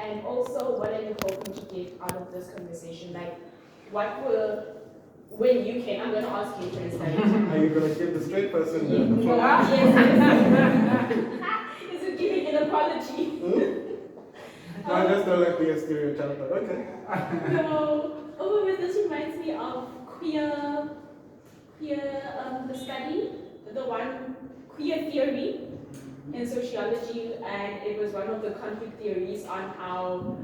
And also, what are you hoping to get out of this conversation? Like, what will, when you can, I'm going to ask you for instance. Are you going to give the straight person the floor? Yes. Is it giving an apology? No, I just don't like being a stereotype, but okay. No. Oh, but this reminds me of the study, the one, queer theory in sociology, and it was one of the conflict theories on how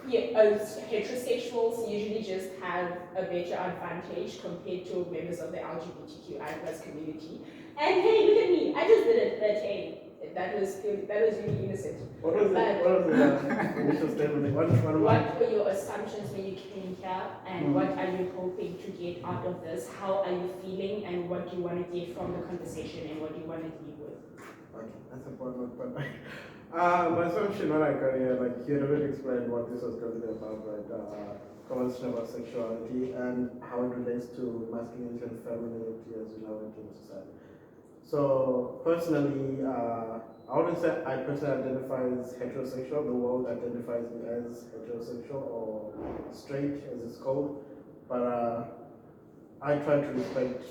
heterosexuals usually just have a better advantage compared to members of the LGBTQI+ community. And hey, look at me, I just did it, but hey, that was really innocent. What was the initial statement? What were your assumptions when you came here, and what are you hoping to get out of this? How are you feeling, and what do you want to get from the conversation, and what do you want to leave with? Okay, that's a point. But my assumption when I got here, like you had already explained what this was going to be about, right? Conversation about sexuality and how it relates to masculinity and femininity as we know it in society. So personally, I wouldn't say I personally identify as heterosexual. The world identifies me as heterosexual or straight, as it's called. But I try to respect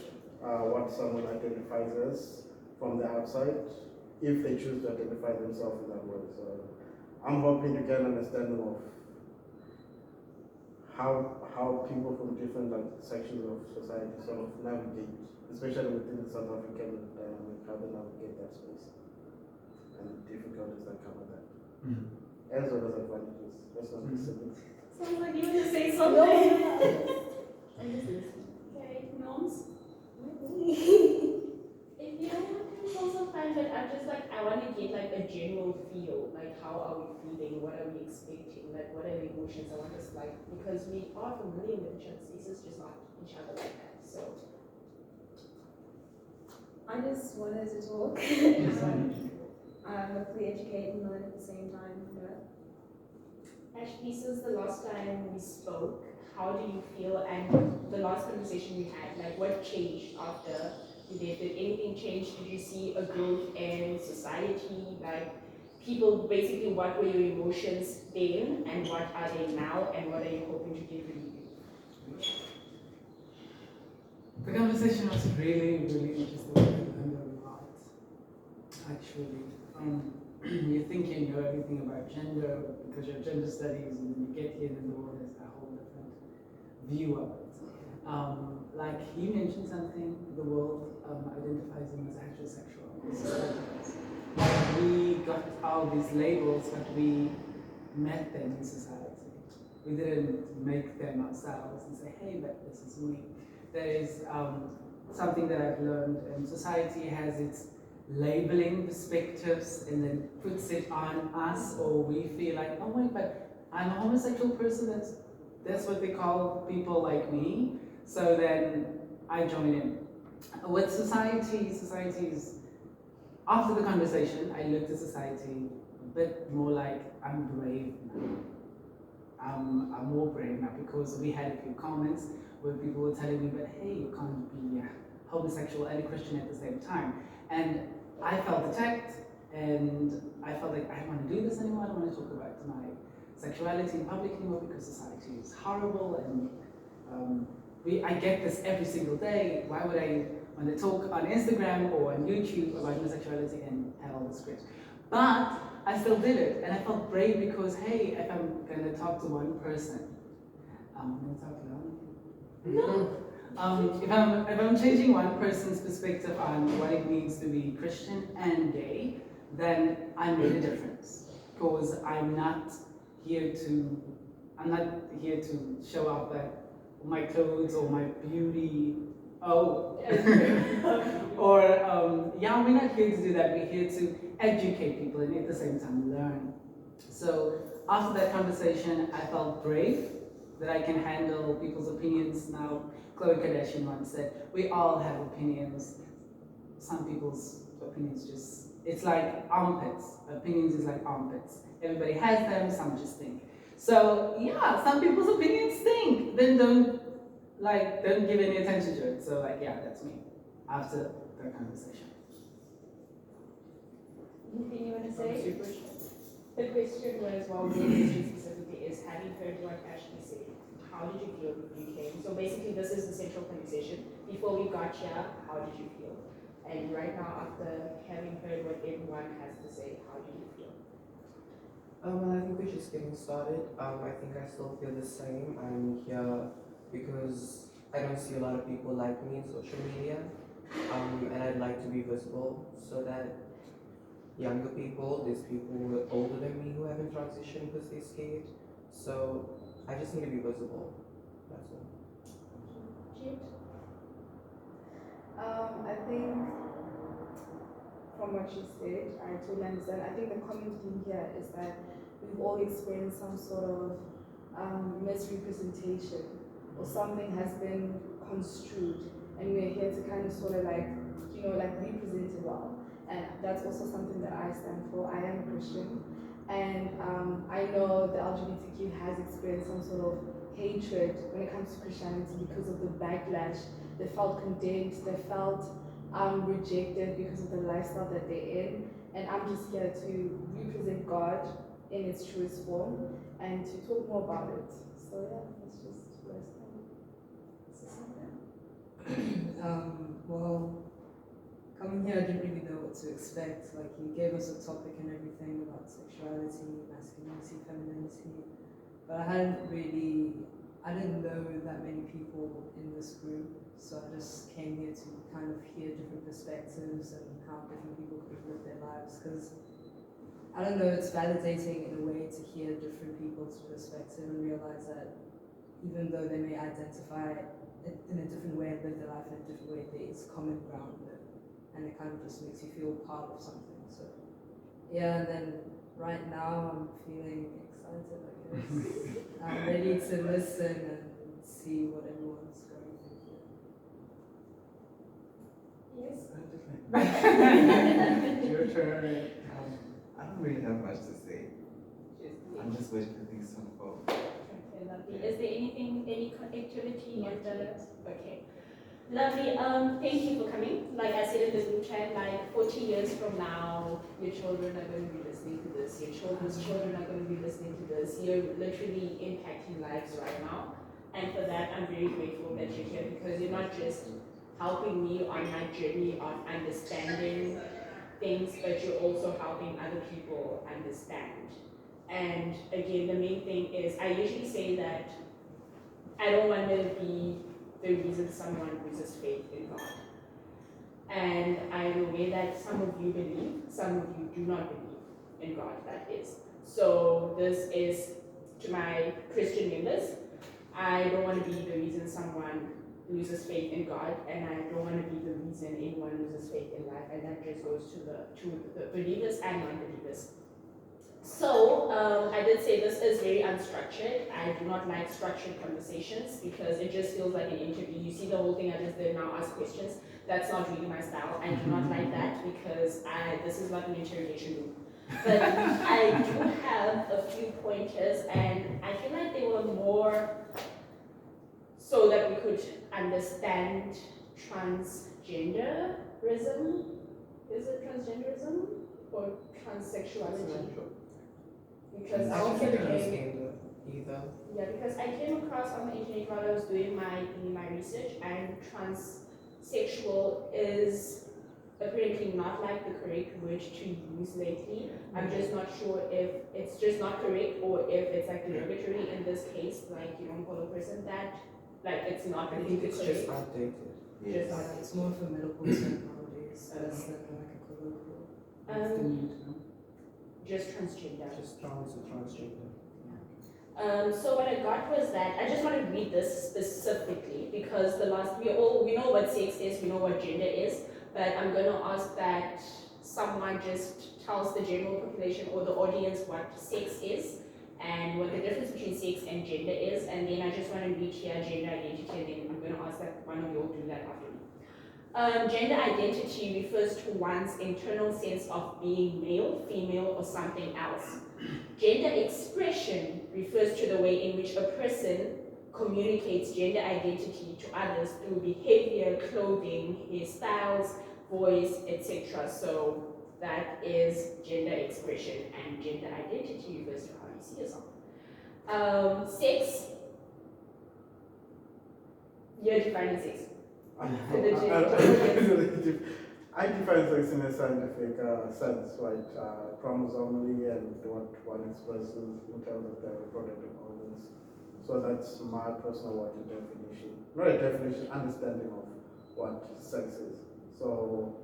what someone identifies as from the outside, if they choose to identify themselves in that way. So I'm hoping to get an understanding of how people from different sections of society sort of navigate, especially within the South African dynamic, how they navigate that space and the difficulties that come with that, as well as advantages. That's not the same. Sounds like you want to say something. Okay, norms. If you don't want to, it's also fine, but I'm just like, I want to get like a general feel, like how are we feeling, what are we expecting, like what are the emotions I want us like, because we are familiar with each other's faces, just not each other like that. So I just wanted to talk. Hopefully educate and learn at the same time. Ashley, since the last time we spoke, how do you feel, and the last conversation we had, like what changed after you did? Did anything change? Did you see a growth in society? Like people, basically, what were your emotions then, and what are they now, and what are you hoping to get rid of? The conversation was really interesting and a lot, actually. You think you know everything about gender because you're gender studies, and then you get here and the world has a whole different view of it. Like he mentioned something, the world identifies him as heterosexual. We got all these labels, but we met them in society. We didn't make them ourselves and say, hey, but this is me. There is something that I've learned, and society has its labeling perspectives and then puts it on us, or we feel like, oh wait, but I'm a homosexual person, that's what they call people like me, so then I join in. With society is, after the conversation, I looked at society a bit more like, I'm brave now. I'm more brave now, because we had a few comments where people were telling me, but hey, you can't be homosexual and a Christian at the same time. And I felt attacked, and I felt like I don't want to do this anymore. I don't want to talk about my sexuality in public anymore because society is horrible, and I get this every single day. Why would I want to talk on Instagram or on YouTube about my sexuality and have all this script? But I still did it, and I felt brave because, hey, if I'm going to talk to one person, I'm going to talk loud. No. If I'm changing one person's perspective on what it means to be Christian and gay, then I made a difference, because I'm not here to show off that my clothes or my beauty. Or yeah, we're not here to do that. We're here to educate people and at the same time learn. So after that conversation, I felt brave that I can handle people's opinions. Now, Khloe Kardashian once said, we all have opinions. Some people's opinions just, it's like armpits. Opinions is like armpits. Everybody has them, some just think. So yeah, some people's opinions stink. Then don't give any attention to it. So yeah, that's me after that conversation. Anything you want to say? The question was, well, your question specifically is, having heard what Ashley said, how did you feel when you came? So basically, this is the central conversation. Before we got here, how did you feel? And right now, after having heard what everyone has to say, how do you feel? I think we're just getting started. I think I still feel the same. I'm here because I don't see a lot of people like me in social media, and I'd like to be visible so that younger people, there's people who are older than me who haven't transitioned because they're scared. So I just need to be visible. That's all. Jade? I think from what she said, I totally understand. I think the common theme here is that we've all experienced some sort of misrepresentation or something has been construed, and we're here to kind of sort of like, like represent it well. And that's also something that I stand for. I am a Christian, and I know the LGBTQ has experienced some sort of hatred when it comes to Christianity because of the backlash. They felt condemned, they felt rejected because of the lifestyle that they're in. And I'm just here to represent God in its truest form and to talk more about it. So yeah, that's just what I stand. Well, coming here, I didn't really know what to expect. Like, he gave us a topic and everything about sexuality, masculinity, femininity, but I didn't know that many people in this group, so I just came here to kind of hear different perspectives and how different people could live their lives, because I don't know, it's validating in a way to hear different people's perspective and realize that even though they may identify in a different way and live their life in a different way, there is common ground there, and it kind of just makes you feel part of something. So yeah, and then right now I'm feeling excited, I guess. I'm ready to listen and see what everyone's going through. Yes? Your turn. I don't really have much to say. I'm just waiting for things to unfold. Okay, lovely. Is there anything, any connectivity in the, okay. Lovely, thank you for coming. Like I said in the group chat, like 40 years from now, your children are going to be listening to this, your children's children are going to be listening to this. You're literally impacting lives right now. And for that, I'm very grateful that you're here, because you're not just helping me on my journey of understanding things, but you're also helping other people understand. And again, the main thing is, I usually say that I don't want to be the reason someone loses faith in God. And I'm aware that some of you believe, some of you do not believe in God, that is. So this is to my Christian members. I don't want to be the reason someone loses faith in God, and I don't want to be the reason anyone loses faith in life, and that just goes to the believers and non-believers. So I did say this is very unstructured. I do not like structured conversations because it just feels like an interview. You see the whole thing I just did now, ask questions. That's not really my style. I do not like that because this is not an interrogation room. But I do have a few pointers, and I feel like they were more so that we could understand transgenderism. Is it transgenderism or transsexuality? Because I also became, because I came across on the internet while I was doing my research, and transsexual is apparently not like the correct word to use lately. I'm just not sure if it's just not correct or if it's like derogatory in this case, like you don't call a person that, like it's not. I think it's just outdated. Yes. It's more of a medical term nowadays, less than like a colloquial. It's the new term. Just transgender. Just transgender. So what I got was that I just want to read this specifically because we know what sex is, we know what gender is, but I'm going to ask that someone just tells the general population or the audience what sex is and what the difference between sex and gender is, and then I just want to read here gender identity, and then I'm going to ask that one of you all do that after me. Gender identity refers to one's internal sense of being male, female, or something else. Gender expression refers to the way in which a person communicates gender identity to others through behavior, clothing, hairstyles, voice, etc. So that is gender expression, and gender identity refers to how you see yourself. Sex, you're defining sex. I define sex in a scientific sense, right? Chromosomally and what one expresses in terms of their reproductive organs. So that's my personal definition. Not a definition, understanding of what sex is. So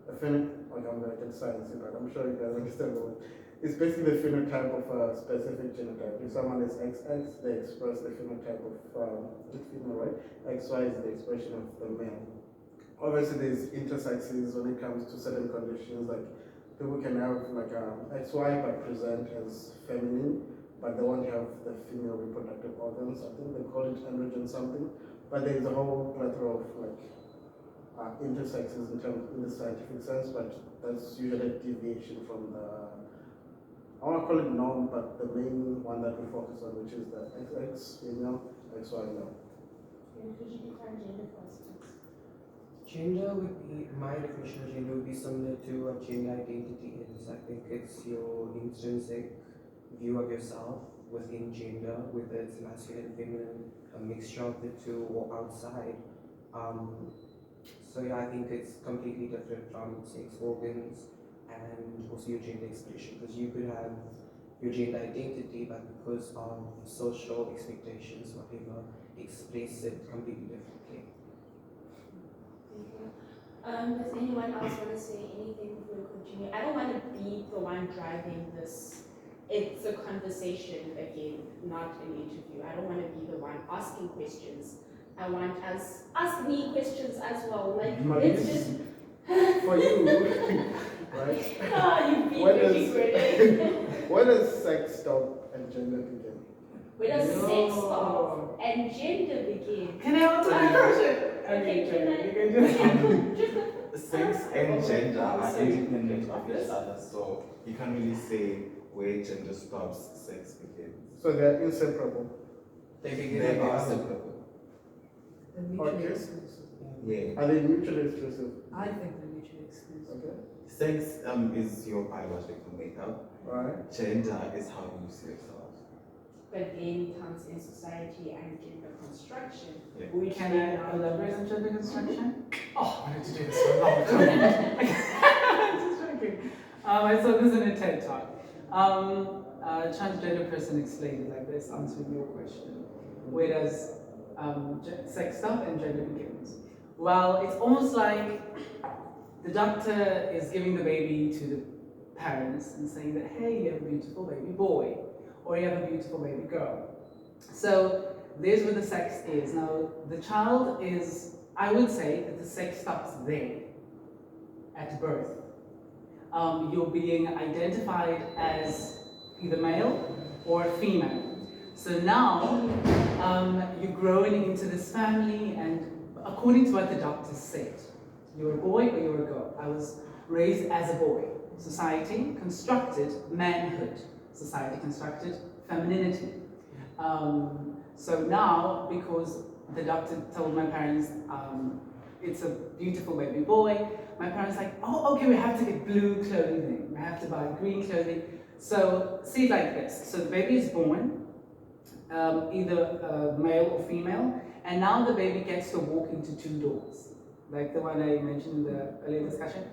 okay, I'm going to get sciencey, but I'm sure you guys understand what it's basically the phenotype of a specific genotype. If someone is XX, they express the phenotype of it's female, right? XY is the expression of the male. Obviously, there's intersexes when it comes to certain conditions. Like people can have like XY but present as feminine, but they won't have the female reproductive organs. I think they call it androgen something. But there's a whole plethora of like intersexes in the scientific sense, but that's usually a deviation from the, I want to call it norm, but the main one that we focus on, which is the XX female, XY male. And could you define gender for us, please? Gender would be, my definition of gender would be similar to what gender identity is. I think it's your intrinsic view of yourself within gender, whether it's masculine, feminine, a mixture of the two, or outside. So yeah, I think it's completely different from sex organs and also your gender expression, because you could have your gender identity, but because of social expectations, whatever, express it completely differently. Thank you. Does anyone else want to say anything before we continue? I don't want to be the one driving this. It's a conversation again, not an interview. I don't want to be the one asking questions. I want us ask me questions as well. Like it's just for you, right? you've been really great. When does sex stop and gender begin? Where does sex stop and gender begin? Can I answer the question? Okay, can I? can I? Cool. Just Sex and gender are independent of each other, so you can't really say where gender stops, sex begins. So they're inseparable. They begin They are at separable. They're mutually Okay. exclusive. Yeah. Are they mutually exclusive? I think they're mutually exclusive. Okay. Sex is your biological makeup. Right. Gender is how you see yourself. But then comes in society and gender construction. Yeah. Which Can then I now elaborate on gender construction? Oh, I wanted to do this for a long time. Just joking. I saw this in a TED talk. A transgender person explained it like this, answering your question. Where does sex stop and gender begins? Well, it's almost like the doctor is giving the baby to the parents and saying that, hey, you have a beautiful baby boy, or you have a beautiful baby girl. So there's where the sex is. Now, the child is, I would say that the sex stops there, at birth. You're being identified as either male or female. So now, you're growing into this family, and according to what the doctor said, you're a boy or you're a girl. I was raised as a boy. Society constructed manhood. Society constructed femininity. So now, because the doctor told my parents it's a beautiful baby boy, my parents like, oh, okay, we have to get blue clothing, we have to buy green clothing. So see it like this. So the baby is born, either male or female, and now the baby gets to walk into two doors, like the one I mentioned in the earlier discussion,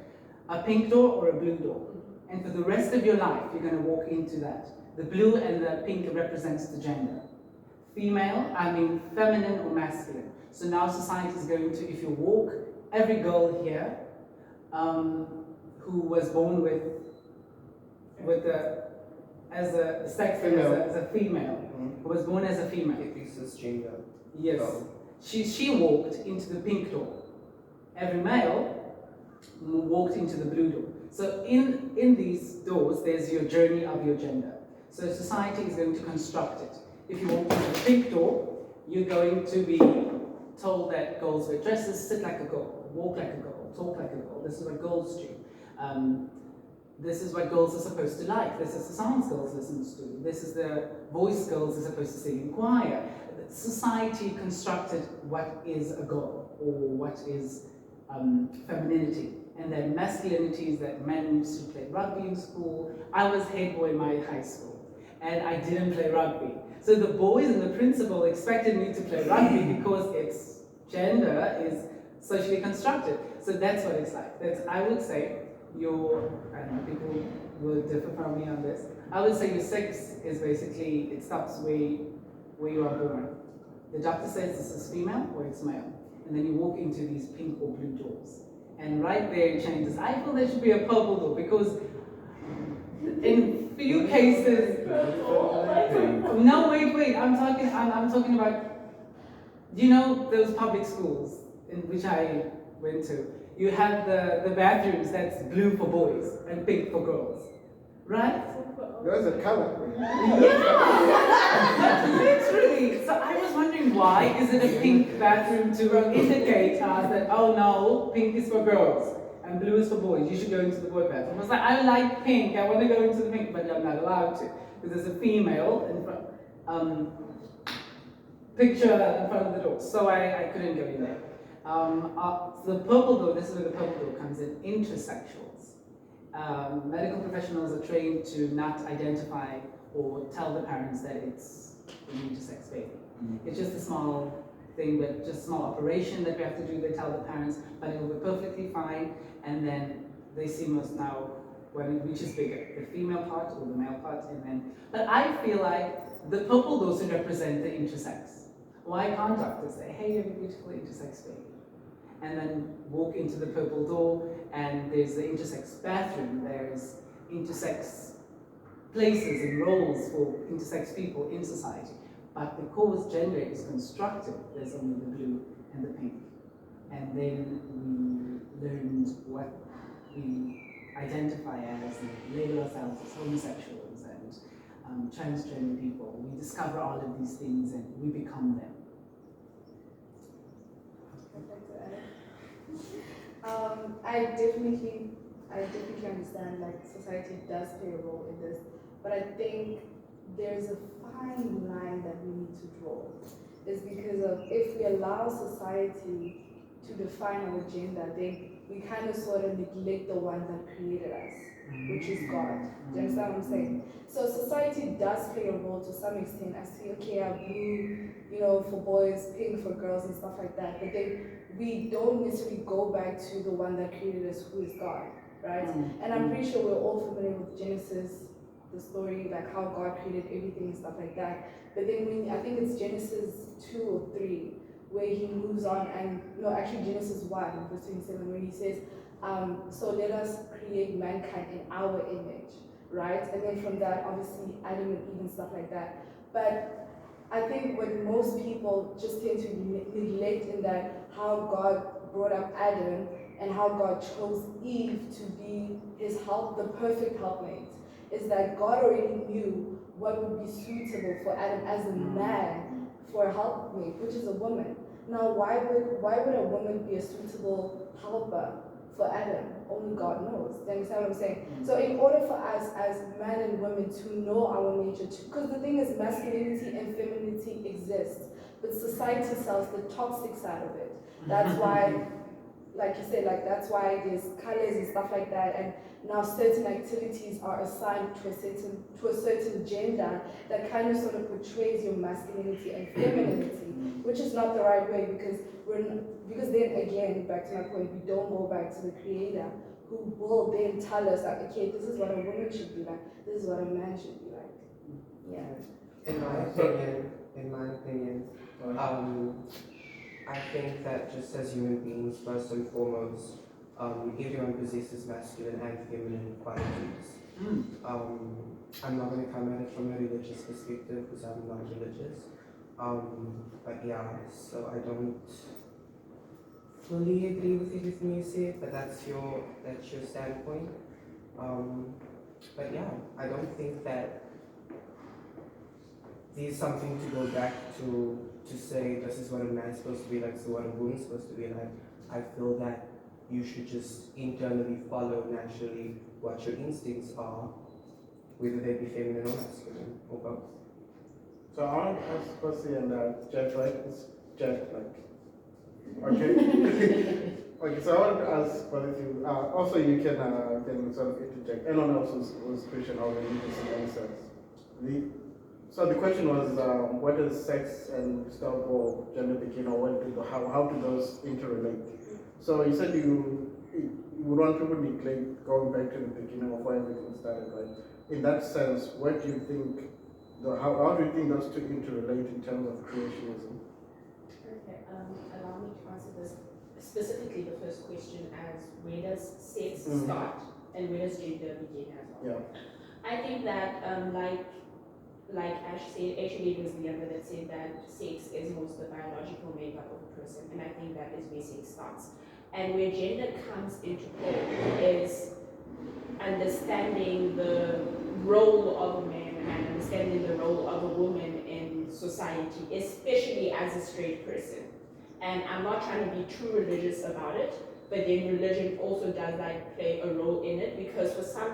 a pink door or a blue door. And for the rest of your life, you're going to walk into that. The blue and the pink represents the gender. Female, I mean feminine or masculine. So now society is going to, if you walk, every girl here who was born with the, as a sex as a female, who was born as a female. This is gender. Yes. So, She walked into the pink door. Every male walked into the blue door. So in these doors, there's your journey of your gender. So society is going to construct it. If you walk into the pink door, you're going to be told that girls wear dresses, sit like a girl, walk like a girl, talk like a girl. This is what girls do. This is what girls are supposed to like. This is the songs girls listen to. This is the voice girls are supposed to sing in choir. Society constructed what is a girl or what is femininity. And then masculinities that men used to play rugby in school. I was head boy in my high school, and I didn't play rugby. So the boys and the principal expected me to play rugby because its gender is socially constructed. So that's what it's like. That's, I would say, and people will differ from me on this, I would say your sex is basically, it stops where you are born. The doctor says this is female or it's male. And then you walk into these pink or blue doors. And right there it changes. I feel there should be a purple door because in few cases, no, wait, I'm talking about, you know, those public schools in which I went to. You have the bathrooms that's blue for boys and pink for girls, right? There's a color. Yeah, literally. So I was wondering why is it a pink bathroom to indicate us that, oh no, pink is for girls and blue is for boys. You should go into the boy bathroom. I was like, I like pink. I want to go into the pink, but I'm not allowed to because there's a female in front, picture in front of the door. So I couldn't go in there. The purple door. This is where the purple door comes in. Intersexuals. Medical professionals are trained to not identify or tell the parents that it's an intersex baby. It's just a small thing, but just a small operation that we have to do. They tell the parents, but it will be perfectly fine. And then they see us now which is bigger, the female part or the male part. And then, but I feel like the purple door should represent the intersex. Why can't doctors say, hey, you have a beautiful intersex baby? And then walk into the purple door, and there's the intersex bathroom, there's intersex places and roles for intersex people in society. But because gender is constructed, there's only the blue and the pink. And then we learned what we identify as and label ourselves as homosexuals and transgender people. We discover all of these things and we become them. I definitely understand like society does play a role in this, but I think there's a fine line that we need to draw. It's because of if we allow society to define our gender, then we kind of sort of neglect the one that created us, which is God. Do you understand what I'm saying? So society does play a role to some extent. I see, okay, I blue, you know, for boys, pink for girls and stuff like that. But then we don't necessarily go back to the one that created us, who is God, right? And I'm pretty sure we're all familiar with Genesis, the story, like how God created everything and stuff like that. But then when, I think it's Genesis 2 or 3, where he moves on and, no, actually Genesis 1, verse 27, when he says, so let us create mankind in our image, right? And then from that, obviously, Adam and Eve and stuff like that. But I think what most people just tend to neglect in that how God brought up Adam and how God chose Eve to be his help, the perfect helpmate, is that God already knew what would be suitable for Adam as a man for a helpmate, which is a woman. Now, why would a woman be a suitable helper for Adam? Only God knows. Do you understand what I'm saying? So in order for us as men and women to know our nature, because the thing is masculinity and femininity exist, but society sells the toxic side of it. That's why, like you said, like that's why there's colors and stuff like that, and now certain activities are assigned to a certain gender that kind of sort of portrays your masculinity and femininity, which is not the right way, because then again, back to my point, we don't go back to the creator who will then tell us that, okay, this is what a woman should be like, this is what a man should be like. Yeah. In my opinion, I think that just as human beings, first and foremost, everyone possesses masculine and feminine qualities. I'm not going to come at it from a religious perspective because I'm not religious. But yeah, so I don't fully agree with everything you said, but that's your standpoint. But yeah, I don't think that there's something to go back to say this is what a man's supposed to be like, so what a woman's supposed to be like. I feel that you should just internally follow naturally what your instincts are, whether they be feminine or masculine or both. So I want to ask Percy and Jeff, right? It's Jeff, like, okay. Okay, so I want to ask both of you. Also, you can sort of interject. Anyone else who's Christian or religious in any sense. The, so the question was, where does sex and stuff or gender begin, or how do those interrelate? So you said you would want people to neglect going back to the beginning of where everything started, right? In that sense, what do you think? How do you think those two interrelate in terms of creationism? Okay, allow me to answer this specifically the first question as where does sex start and where does gender begin as well. Yeah. I think that like Ash said, actually it was Leona that said that sex is most the biological makeup of a person, and I think that is where sex starts. And where gender comes into play is understanding the role of a man and understanding the role of a woman in society, especially as a straight person. And I'm not trying to be too religious about it, but then religion also does like play a role in it, because for some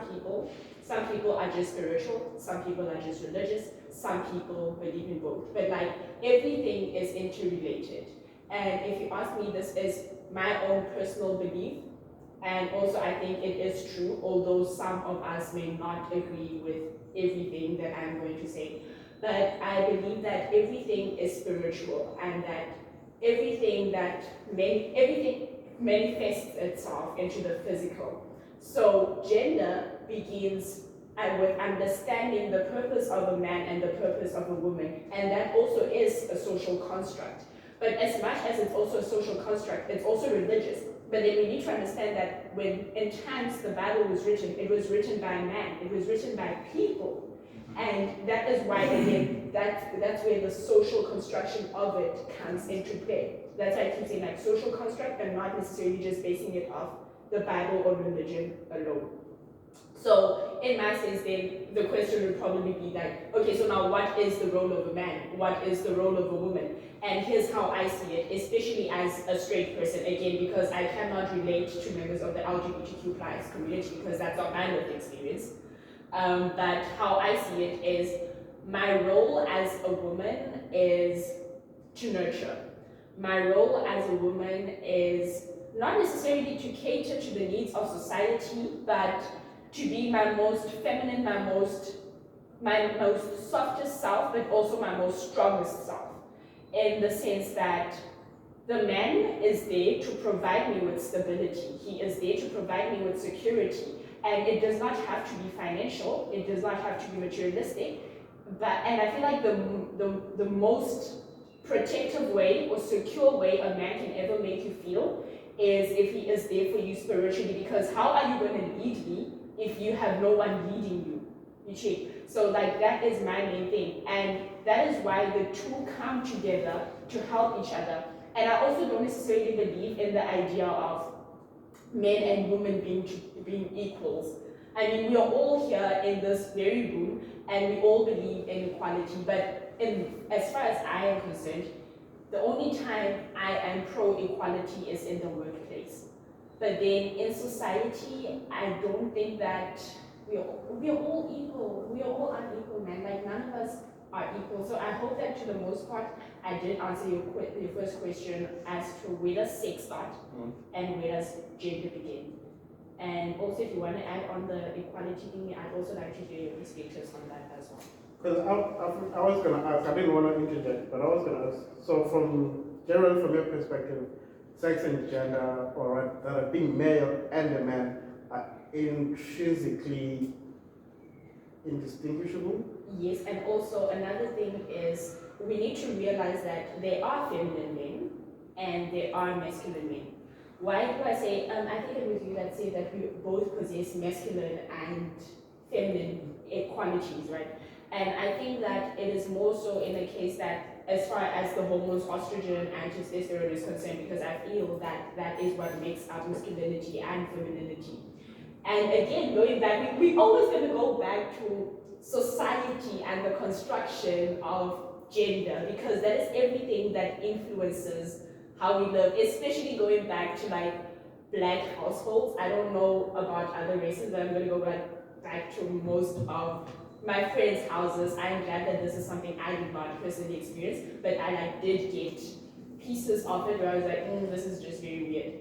people are just spiritual, some people are just religious, some people believe in both. But like everything is interrelated. And if you ask me, this is my own personal belief. And also I think it is true, although some of us may not agree with everything that I'm going to say. But I believe that everything is spiritual, and that everything manifests itself into the physical. So gender begins with understanding the purpose of a man and the purpose of a woman, and that also is a social construct. But as much as it's also a social construct, it's also religious. But then we need to understand that when in times the Bible was written, it was written by man, it was written by people. And that is why, again, that's where the social construction of it comes into play. That's why I keep saying like social construct and not necessarily just basing it off the Bible or religion alone. So in my sense then, the question would probably be like, okay, so now what is the role of a man? What is the role of a woman? And here's how I see it, especially as a straight person, again, because I cannot relate to members of the LGBTQ plus community because that's not my lived experience. But how I see it is my role as a woman is to nurture. My role as a woman is not necessarily to cater to the needs of society, but to be my most feminine, my most softest self, but also my most strongest self. In the sense that the man is there to provide me with stability. He is there to provide me with security. And it does not have to be financial, it does not have to be materialistic, and I feel like the most protective way or secure way a man can ever make you feel is if he is there for you spiritually, because how are you going to lead me if you have no one leading you? You check. So like that is my main thing, and that is why the two come together to help each other. And I also don't necessarily believe in the idea of men and women being equals. I mean, we are all here in this very room and we all believe in equality, but as far as I am concerned, the only time I am pro-equality is in the workplace. But then in society, I don't think that we are all equal. We are all unequal, man. Like none of us are equal. So I hope that to the most part, I did answer your first question as to where does sex start and where does gender begin. And also, if you want to add on the equality thing, I'd also like to hear your perspectives on that as well. Because I was going to ask, I didn't want to interject, but I was going to ask, so generally from your perspective, sex and gender, or that being male and a man, are intrinsically indistinguishable? Yes, and also another thing is we need to realize that there are feminine men and there are masculine men. Why do I say, I think it was you that said that we both possess masculine and feminine qualities, right? And I think that it is more so in the case that as far as the hormones estrogen and testosterone is concerned, because I feel that that is what makes up masculinity and femininity. And again, going back, we always going to go back to society and the construction of gender, because that is everything that influences how we live, especially going back to like black households. I don't know about other races, but I'm going to go back to most of my friends' houses. I'm glad that this is something I did not personally experience, but I like did get pieces of it where I was like, this is just very weird.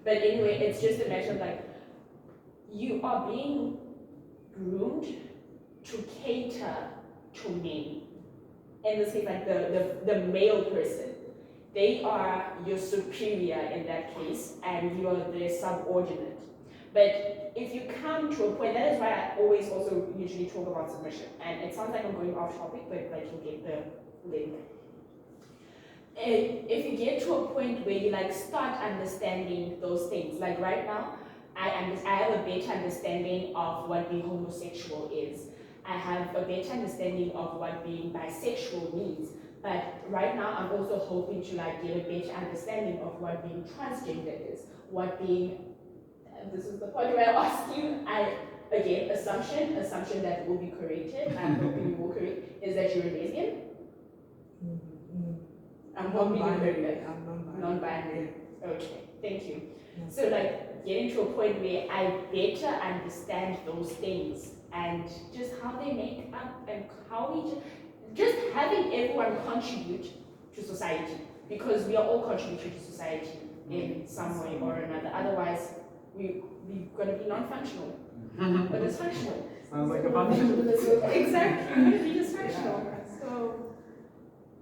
But anyway, it's just a matter of like, you are being groomed to cater to men. In this case, like the male person. They are your superior in that case, and you are their subordinate. But if you come to a point, that is why I always also usually talk about submission. And it sounds like I'm going off topic, but like you get the link. And if you get to a point where you like start understanding those things, like right now, I have a better understanding of what being homosexual is. I have a better understanding of what being bisexual means. But right now, I'm also hoping to like get a better understanding of what being transgender is, what being, and this is the point where I ask you, again, assumption that will be corrected, I'm hoping you will correct, is that you're a lesbian? I'm hoping you correct that. I'm Non-binary. Okay, thank you. Yeah. So like getting to a point where I better understand those things and just how they make up and how we just having everyone contribute to society, because we are all contributing to society in some way or another. Otherwise, we're going to be non-functional or dysfunctional. Sounds like a function. Exactly, we're going to be dysfunctional. So,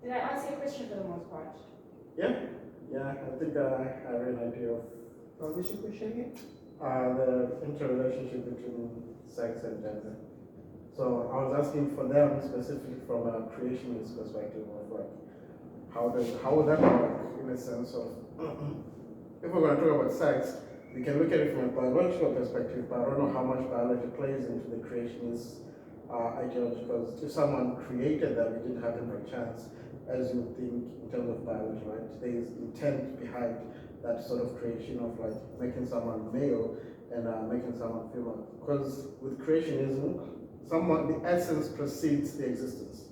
did I answer your question for the most part? Yeah, I think I have an idea of What was your question again? the interrelationship between sex and gender. So I was asking for them specifically from a creationist perspective of like how would that work in a sense of if we're going to talk about sex, we can look at it from a biological perspective, but I don't know how much biology plays into the creationist ideology, because if someone created them, it didn't happen by chance, as you think in terms of biology, right? There is intent behind that sort of creation of like making someone male and making someone female. Because with creationism, the essence precedes the existence.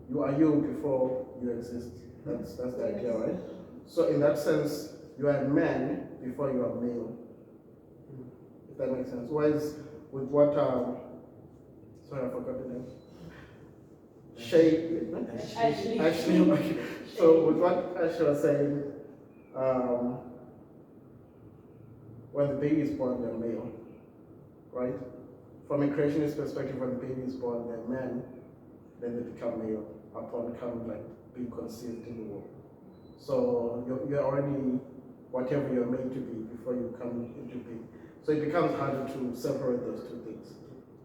You are you before you exist. That's the idea, right? So in that sense, you are a man before you are male. If that makes sense. Whereas with what sorry, I forgot the name. Ashley. So with what Ashley was saying, when the baby is born, they're male, right? From a creationist perspective, when the baby is born, they're men, then they become male upon being conceived in the womb. So you're already whatever you're made to be before you come into being. So it becomes harder to separate those two things.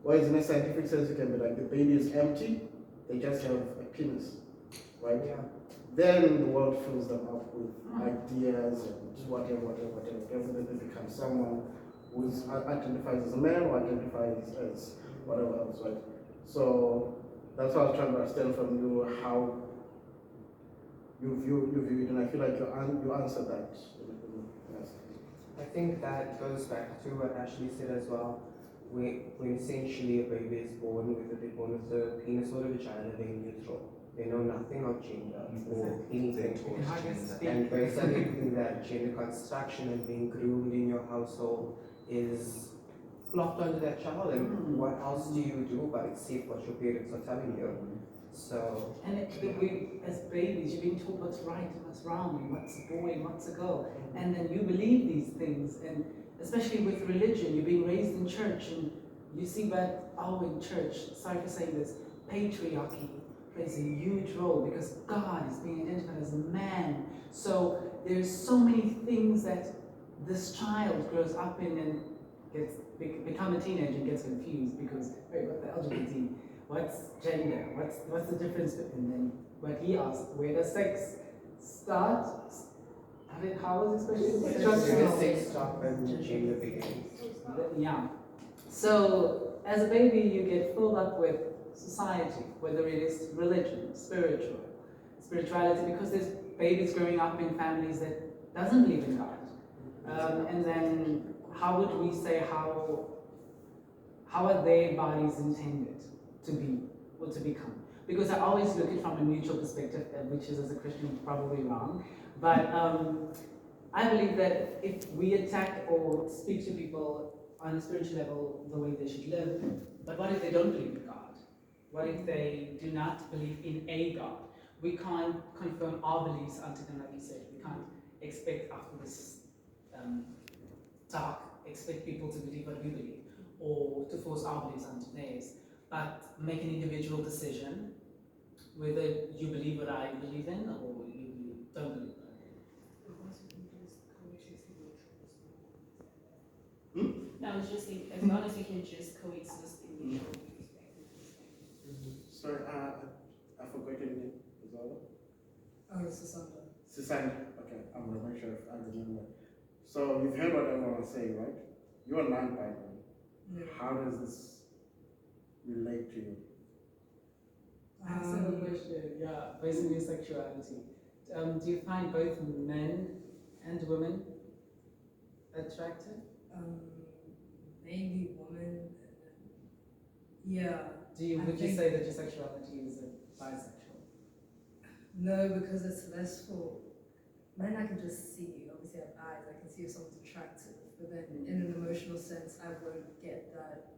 Whereas in a scientific sense, you can be like, the baby is empty, they just have a penis, right? Yeah. Then the world fills them up with ideas and whatever. Then they become someone who identifies as a man or identifies as whatever else, right? So that's what I was trying to understand from you, how you view it, and I feel like you answered that. Yes. I think that goes back to what Ashley said as well. When essentially a baby is born, whether they're born with a penis or a vagina, they're neutral. They know nothing of gender or anything. And based on everything that gender construction and being groomed in your household is locked onto that child, and what else do you do but accept what your parents are telling you? So, And we, as babies, you're being taught what's right and what's wrong, and what's a boy and what's a girl. And then you believe these things, and especially with religion, you're being raised in church, and you see that, in church, sorry for saying this, patriarchy plays a huge role because God is being identified as a man. So there's so many things that this child grows up in and gets become a teenager and gets confused because, wait, what the LGBT? What's gender? What's the difference? And then what he asked, where does sex start? How was his question? where does sex start and gender begins? Yeah. So as a baby, you get filled up with society, whether it is religion, spirituality, because there's babies growing up in families that doesn't believe in God. And then how would we say how are their bodies intended to be or to become? Because I always look at it from a neutral perspective, which is, as a Christian, probably wrong. But I believe that if we attack or speak to people on a spiritual level the way they should live, but what if they don't believe in God? What if they do not believe in a God? We can't confirm our beliefs unto them, like you said. We can't expect after this expect people to believe what we believe, or to force our beliefs onto theirs, but make an individual decision whether you believe what I believe in or you don't believe what I believe. No, it's just as long as we can just coexist in mutual Sorry, I forgot your name. Is that it? Oh, it's Sasanda. Susan. Okay, I'm gonna make sure I remember. So you've heard what everyone was saying, right? You're non-binary. Yeah. How does this relate to you? I have a question, yeah, based on your sexuality. Do you find both men and women attractive? Mainly women. Yeah. Would you think- say that your sexuality is bisexual? No, because it's less for men. I can just see. Obviously, I have eyes. I can see if someone's attractive. But then, in an emotional sense, I won't get that.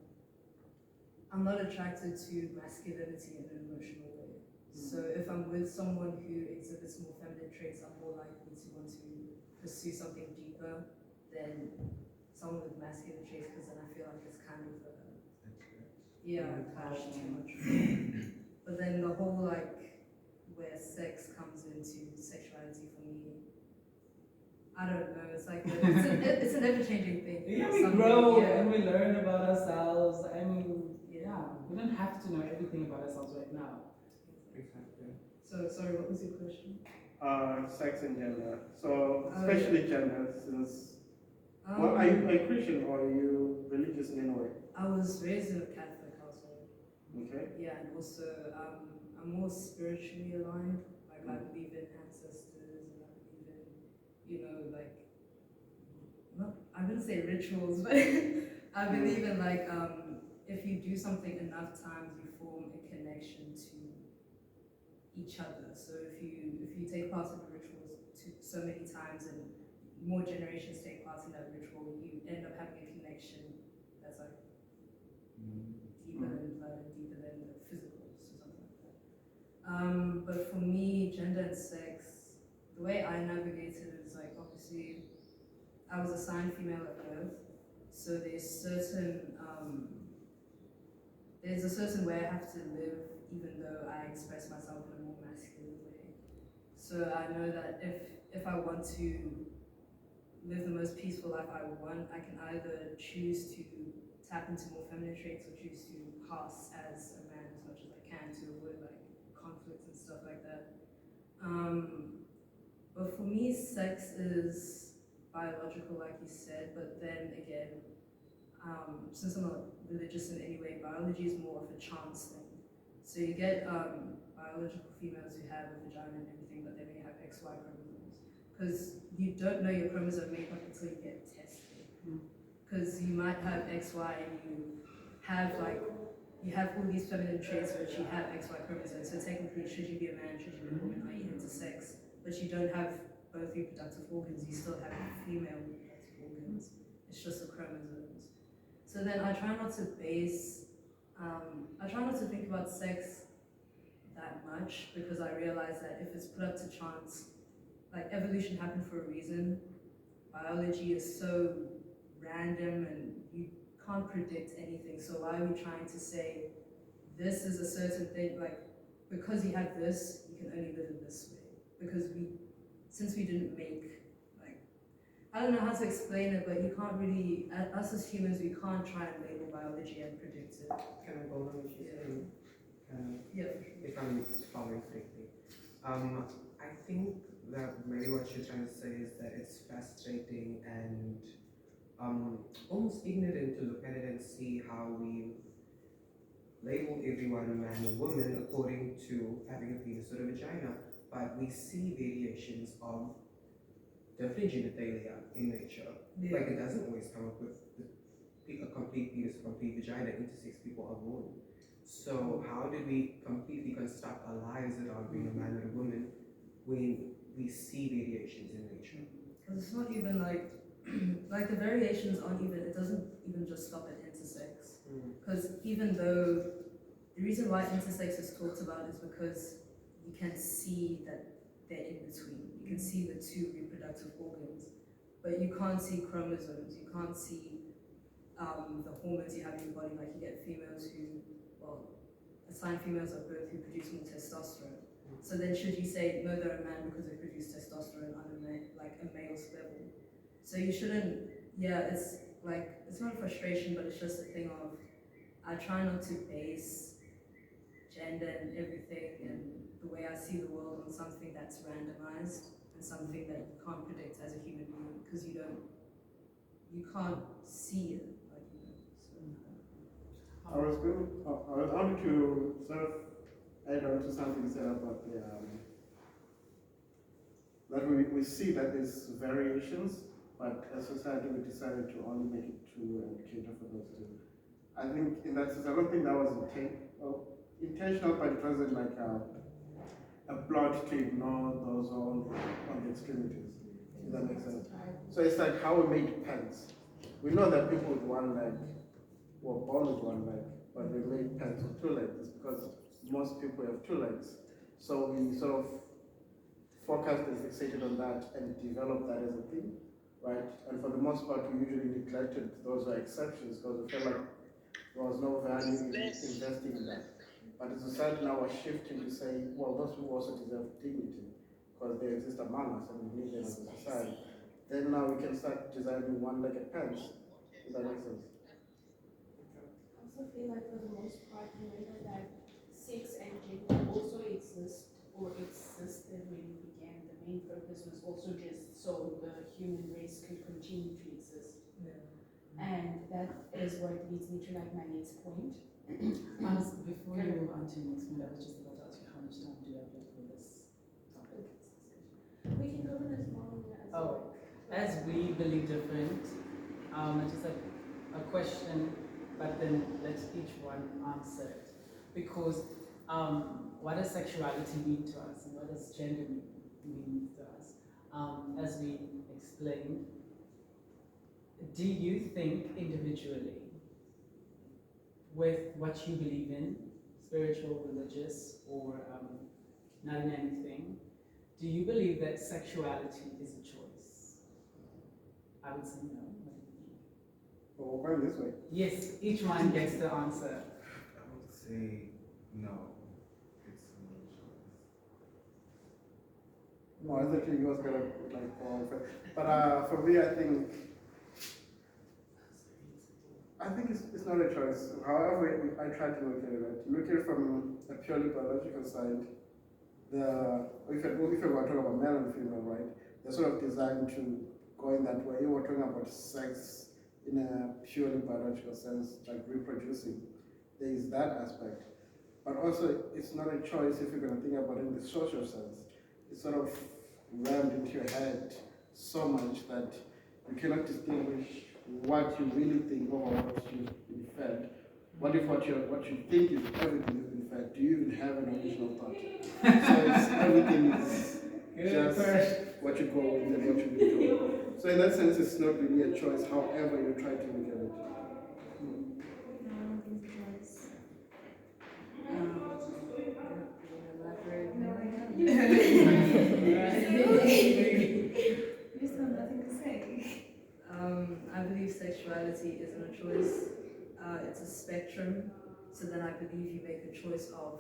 I'm not attracted to masculinity in an emotional way. So if I'm with someone who exhibits more feminine traits, I'm more likely to want to pursue something deeper than someone with masculine traits, because then I feel like it's kind of clash too much. But then the whole where sex comes into sexuality for me, I don't know. It's like it's an ever-changing thing. Yeah, we grow and we learn about ourselves. I mean, we don't have to know everything about ourselves right now. Exactly. So sorry, what was your question? Sex and gender. So especially gender, since well, are Um, you Christian or are you religious in any way? I was raised in a Catholic household. Okay. Yeah, and also I'm more spiritually aligned. Like I believe in ancestors, and I believe in, I wouldn't say rituals, but I believe in if you do something enough times, you form a connection to each other. So if you take part in the rituals so many times and more generations take part in that ritual, you end up having a connection that's like deeper than blood and deeper than the physicals or something like that. But for me, gender and sex, the way I navigated it is obviously I was assigned female at birth, so there's a certain way I have to live, even though I express myself in a more masculine way. So I know that if I want to live the most peaceful life I want, I can either choose to tap into more feminine traits or choose to pass as a man as much as I can to avoid conflicts and stuff like that. But for me, sex is biological, like you said, but then again, since I'm not religious in any way, biology is more of a chance thing. So you get biological females who have a vagina and everything, but they may have XY chromosomes. Because you don't know your chromosome makeup until you get tested. Because you might have XY and you have all these feminine traits, but you have XY chromosomes. So technically, should you be a man, should you be a woman, are you intersex? But you don't have both reproductive organs, you still have female reproductive organs. It's just the chromosomes. So then I try not to think about sex that much, because I realize that if it's put up to chance, evolution happened for a reason. Biology is so random and you can't predict anything. So why are we trying to say this is a certain thing? Because you have this, you can only live in this way. Because since we didn't make, I don't know how to explain it, but you can't really, us as humans, we can't try and label biology and predict it. Can I go on with you? Yeah. If I'm following correctly. I think that maybe what you're trying to say is that it's frustrating and almost ignorant to look at it and see how we label everyone a man or woman according to having a penis or a vagina, but we see variations of different genitalia in nature. Yeah. It doesn't always come up with a complete penis, a complete vagina. Intersex people are born. So how do we completely construct our lives around being a man or a woman when we see variations in nature? Because it's not even the variations aren't even, it doesn't even just stop at intersex. Because even though, the reason why intersex is talked about is because you can see that they're in between. You can see the two reproductive organs. but you can't see chromosomes, you can't see the hormones you have in your body. Like you get females who, well, assigned females at birth who produce more testosterone. So then should you say, no, they're a man because they produce testosterone on a male's level? So you shouldn't, yeah, it's like, it's not a frustration, but it's just a thing of, I try not to base gender and everything and the way I see the world on something that's randomized and something that you can't predict as a human being because you can't see it. Like, I was going to sort of add on to something said about the that we see that there's variations, but as society we decided to only make it two and cater for those two. I think in that sense, I don't think that was intentional, but it wasn't like a plot to ignore those on the extremities. If that makes sense. So it's like how we made pants. We know that people with one leg were born with one leg, but we made pants with two legs because most people have two legs. So we sort of focused and fixated on that and developed that as a thing, right? And for the most part, we usually neglected those were exceptions because we felt like there was no value in investing in that. But the society now was shifting to say, well, those people also deserve dignity because they exist among us and we need them as a society. Then now we can start designing one-legged pants. If that makes sense. I also feel like for the most part, remember that sex and gender also existed when we began. The main purpose was also just so the human race could continue to exist. yeah. And that is what leads me to like my next point. Before you move on to the next one, I was just about to ask you how much time do you have left for this topic? We can go in as long as Oh, as we believe different, I just have a question, but then let each one answer it. Because what does sexuality mean to us and what does gender mean to us? As we explained, do you think individually with what you believe in, spiritual, religious, or not in anything, do you believe that sexuality is a choice? I would say no. Well, we're going this way. Yes, each one gets the answer. I would say no. It's not a choice. No, I thought you was gonna like go on first. But for me, I think it's not a choice. However, I try to look at it. Right? Look at it from a purely biological side. If you were talking about male and female, right? They're sort of designed to go in that way. You were talking about sex in a purely biological sense, like reproducing. There is that aspect. But also, it's not a choice if you're going to think about it in the social sense. It's sort of rammed into your head so much that you cannot distinguish what you really think over what you've been fed. What if what you think is everything you've been fed? Do you even have an original thought? So everything is just what you go with and what you've been told. So in that sense, it's not really a choice, however you try to look at it. I believe sexuality isn't a choice, it's a spectrum. So then I believe you make a choice of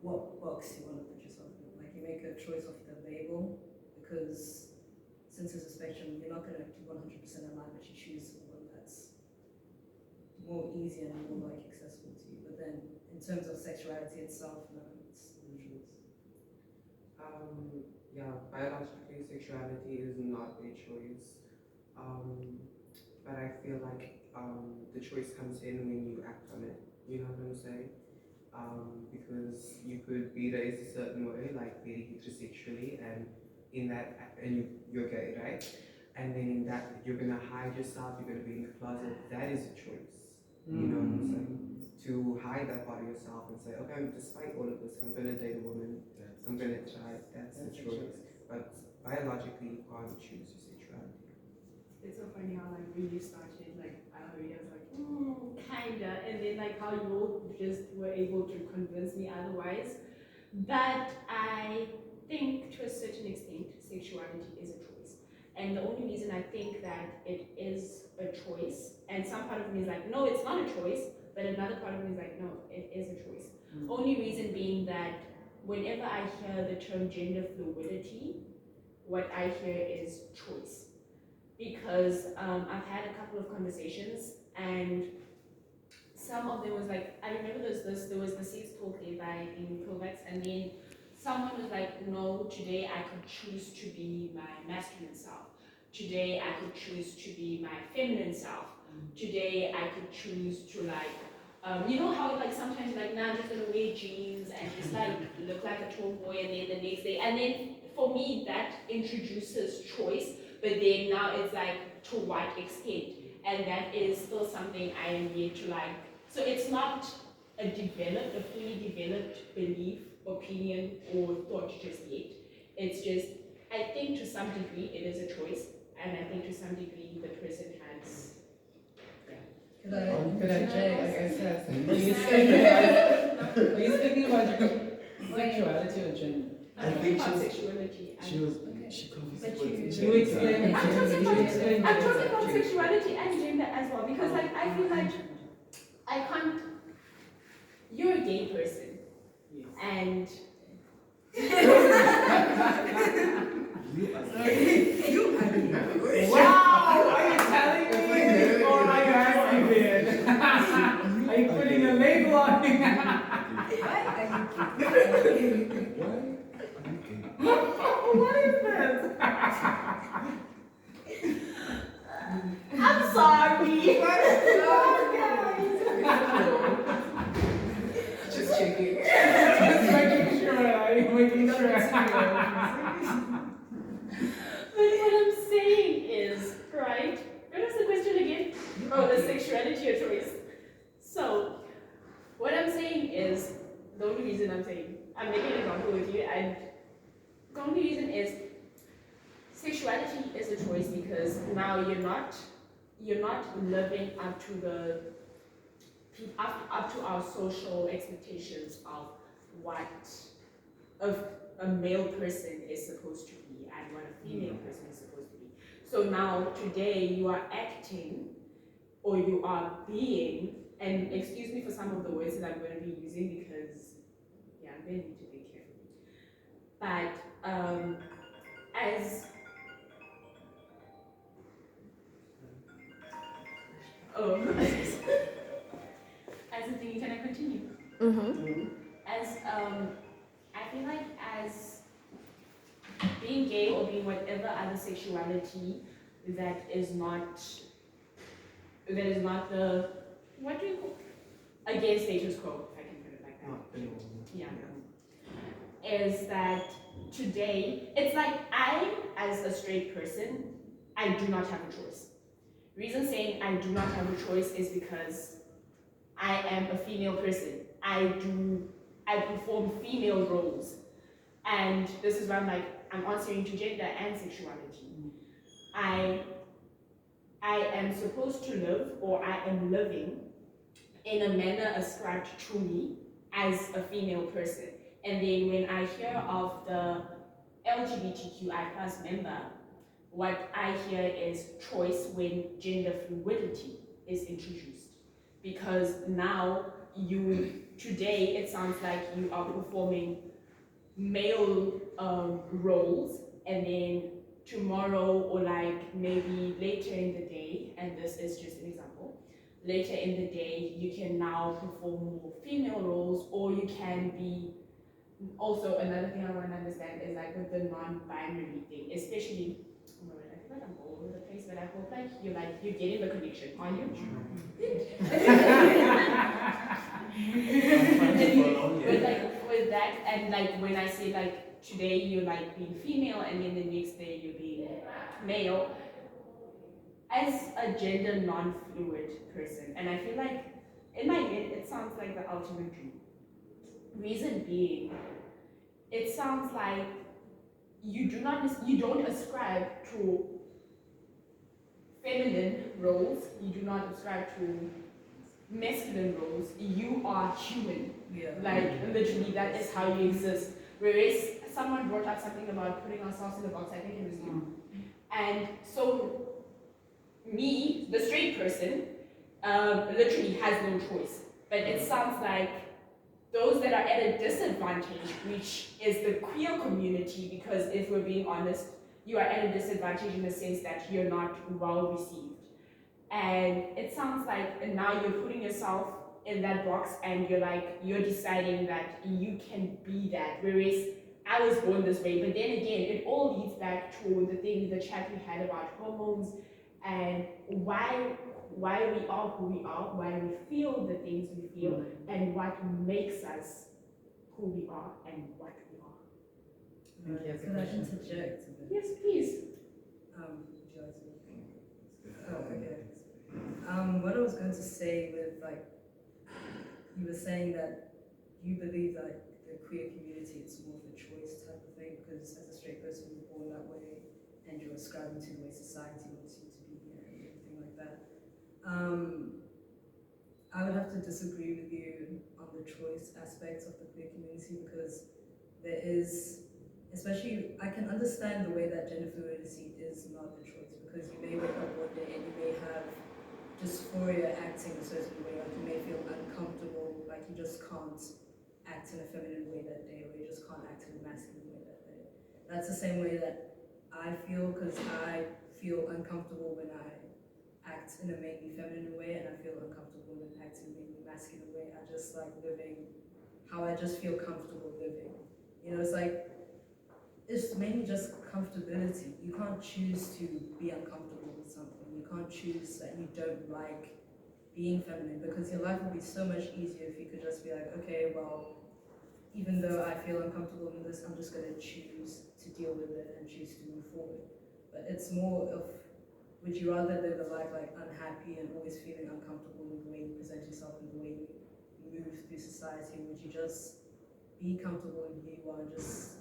what box you want to put yourself in. Like you make a choice of the label, because since it's a spectrum, you're not going to do 100% in life, but you choose one that's more easy and more like accessible to you. But then in terms of sexuality itself, no, it's no choice. Yeah, biologically, sexuality is not a choice. But I feel like the choice comes in when you act on it. You know what I'm saying? Because you could be raised a certain way, like very heterosexually, and in that, and you're gay, right? And then in that, you're gonna hide yourself. You're gonna be in the closet. That is a choice. You know what I'm saying? To hide that part of yourself and say, okay, despite all of this, I'm gonna date a woman. I'm gonna try. That's the choice. But biologically, you can't choose your sexuality. It's so funny how like when you started, like I already was like, kinda, and then like how you just were able to convince me otherwise. But I think to a certain extent, sexuality is a choice. And the only reason I think that it is a choice, and some part of me is like, no, it's not a choice, but another part of me is like, no, it is a choice. Only reason being that whenever I hear the term gender fluidity, what I hear is choice. Because I've had a couple of conversations, and some of them was like, I remember there was the sex talk day by in Kovacs, and then someone was like, no, today I could choose to be my masculine self. Today I could choose to be my feminine self. Today I could choose to like, you know how like sometimes like, nah, I'm just gonna wear jeans and just like look like a tomboy, and then the next day, and then for me that introduces choice, but then now it's like to what extent, and that is still something I am yet to like. So it's not a fully developed belief, opinion, or thought just yet. It's just, I think to some degree it is a choice, and I think to some degree the person has. Could I check, like I said, are you speaking about sexuality or gender? I'm talking about sexuality. She But confused You explain it. I'm talking You explain about, I'm it. talking about sexuality and gender as well, because like I feel like I can't. You're a gay person, Yes. and Wow! Are you telling me? Or are you asking me? Are you putting a label on me? What is this? I'm sorry. Just checking. Just making sure. Are you making sure? But what I'm saying is, right? What was the question again? Oh, the sexuality or choice. So, what I'm saying is, the only reason I'm making an example with you, and the only reason is, sexuality is a choice because now you're not living up to up to our social expectations of what a male person is supposed to be and what a female person is supposed to be. So now today you are acting or you are being, and excuse me for some of the words that I'm going to be using because yeah, I'm going to need to be careful. But as oh as a thing, can I continue? As I feel like as being gay or being whatever other sexuality that is not the, what do you call, against status quo, if I can put it like that. Yeah. Is that today, it's like I, as a straight person, I do not have a choice. Reason saying I do not have a choice is because I am a female person. I perform female roles. And this is where I'm answering to gender and sexuality. I am supposed to live, or I am living, in a manner ascribed to me as a female person. And then when I hear of the LGBTQI plus member, what I hear is choice when gender fluidity is introduced. Because now today it sounds like you are performing male roles, and then tomorrow or like maybe later in the day, and this is just an example, later in the day you can now perform more female roles, or you can be, also another thing I want to understand is like with the non-binary thing, especially, oh my God, I feel like I'm all over the place, but I hope you're getting the connection, aren't you? But like with that, and like when I say like today you're like being female and then the next day you're being male, as a gender non-fluid person, and I feel like in my head it sounds like the ultimate dream. Reason being, it sounds like you don't ascribe to feminine roles, you do not ascribe to masculine roles, you are human. Yeah. Like literally that is how you exist. Whereas someone brought up something about putting ourselves in a box, I think it was you. And so me, the straight person, literally has no choice. But it sounds like those that are at a disadvantage, which is the queer community, because if we're being honest, you are at a disadvantage in the sense that you're not well received. And it sounds like now you're putting yourself in that box and you're deciding that you can be that. Whereas I was born this way, but then again, it all leads back to the chat we had about hormones and why we are who we are, why we feel the things we feel, and what makes us who we are and what we are. Could I interject a bit? Yes, please. Would you like to? Oh, okay. What I was going to say with like, you were saying that you believe that the queer community is more of a choice type of thing because as a straight person you're born that way and you're ascribing to the way society wants you to be and everything like that. I would have to disagree with you on the choice aspects of the queer community because there is, especially, I can understand the way that gender fluidity is not a choice because you may wake up one day and you may have dysphoria acting a certain way, like you may feel uncomfortable, like you just can't act in a feminine way that day, or you just can't act in a masculine way that day. That's the same way that I feel, because I feel uncomfortable when I act in a mainly feminine way, and I feel uncomfortable when I act in a mainly masculine way. I just like living how I just feel comfortable living. You know, it's mainly just comfortability. You can't choose to be uncomfortable with something. You can't choose that you don't like being feminine because your life would be so much easier if you could just be like, okay, well, even though I feel uncomfortable in this, I'm just going to choose to deal with it and choose to move forward. But it's more of, would you rather live a life like unhappy and always feeling uncomfortable in the way you present yourself and the way you move through society? Would you just be comfortable in who you are and just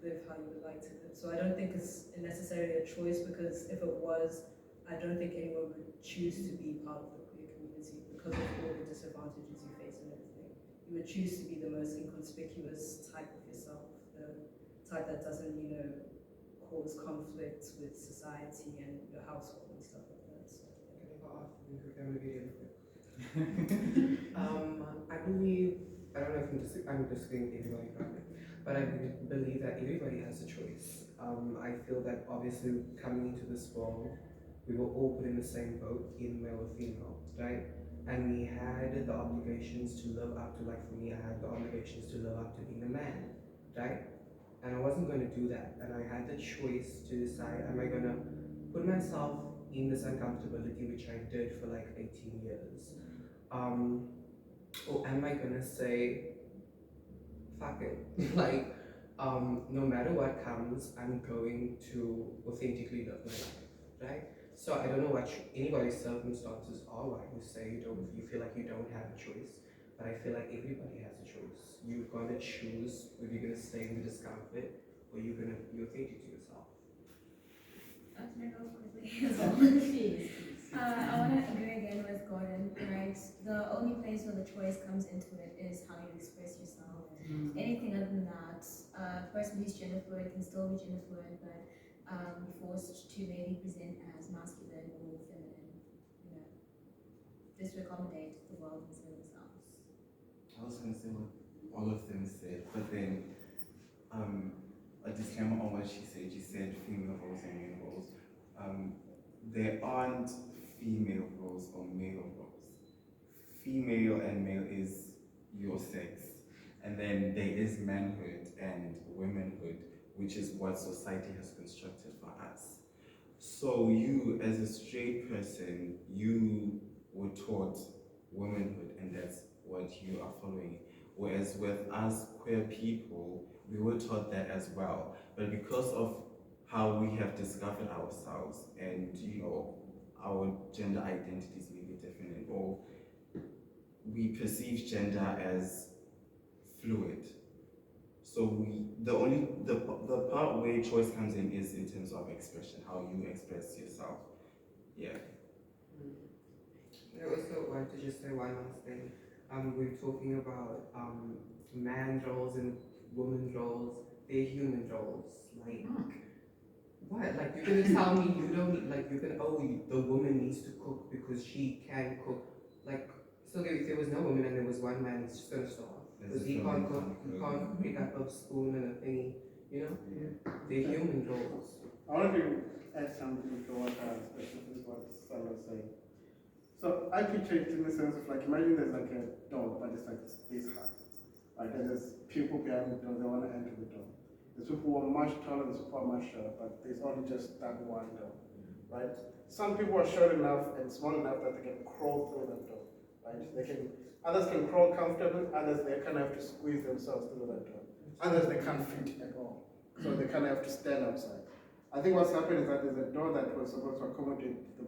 live how you would like to live? So I don't think it's necessarily a choice because if it was, I don't think anyone would choose to be part of the queer community because of all the disadvantages you face and everything. You would choose to be the most inconspicuous type of yourself, the type that doesn't, cause conflict with society and your household and stuff like that. So, I believe, I don't know if I'm disagreeing with everybody correctly, but I believe that everybody has a choice. I feel that obviously coming into this world, we were all put in the same boat, either male or female, right? And we had the obligations to live up to, like for me, I had the obligations to live up to being a man, right? And I wasn't going to do that. And I had the choice to decide, am I going to put myself in this uncomfortability, which I did for like 18 years? Or am I going to say, fuck it, like, no matter what comes, I'm going to authentically live my life, right? So I don't know what anybody's circumstances are, why you say you feel like you don't have a choice, but I feel like everybody has a choice. You've got to choose whether you're going to stay in the discomfort or you're going to be authentic to yourself. Can I go quickly as well? I want to agree again with Gordon, right? The only place where the choice comes into it is how you express yourself. Anything other than that, a person who's gender fluid can still be gender fluid, but be forced to maybe present as masculine or feminine, just to accommodate the world instead of themselves. I was going to say what all of them said, but then a disclaimer on what she said. She said female roles and male roles. There aren't female roles or male roles. Female and male is your sex. And then there is manhood and womanhood, which is what society has constructed for us. So you, as a straight person, you were taught womanhood, and that's what you are following. Whereas with us queer people, we were taught that as well. But because of how we have discovered ourselves and our gender identities may be different, or we perceive gender as fluid. So the part where choice comes in is in terms of expression, how you express yourself. Yeah. I also want to just say one last thing. We're talking about man roles and woman roles. They're human roles. Like What? Like you're gonna tell me you don't like you're gonna the woman needs to cook because she can cook. Like so if there was no woman and there was one man, it's just gonna stop. Because he can't cook, he can't pick up a spoon and a thingy, you know? They're human roles. I wanted to add something to what specifically what Sam was saying. So I picture it in the sense of like, imagine there's like a door, but it's like this high. Right, and there's people behind the door, they want to enter the door. There's people who are much taller, there's people who are much shorter, but there's only just that one door, right? Some people are short enough and small enough that they can crawl through that door, right? Others can crawl comfortably, others they kind of have to squeeze themselves through that door. Others they can't fit at all, so they kind of have to stand outside. I think what's happened is that there's a door that was supposed to accommodate the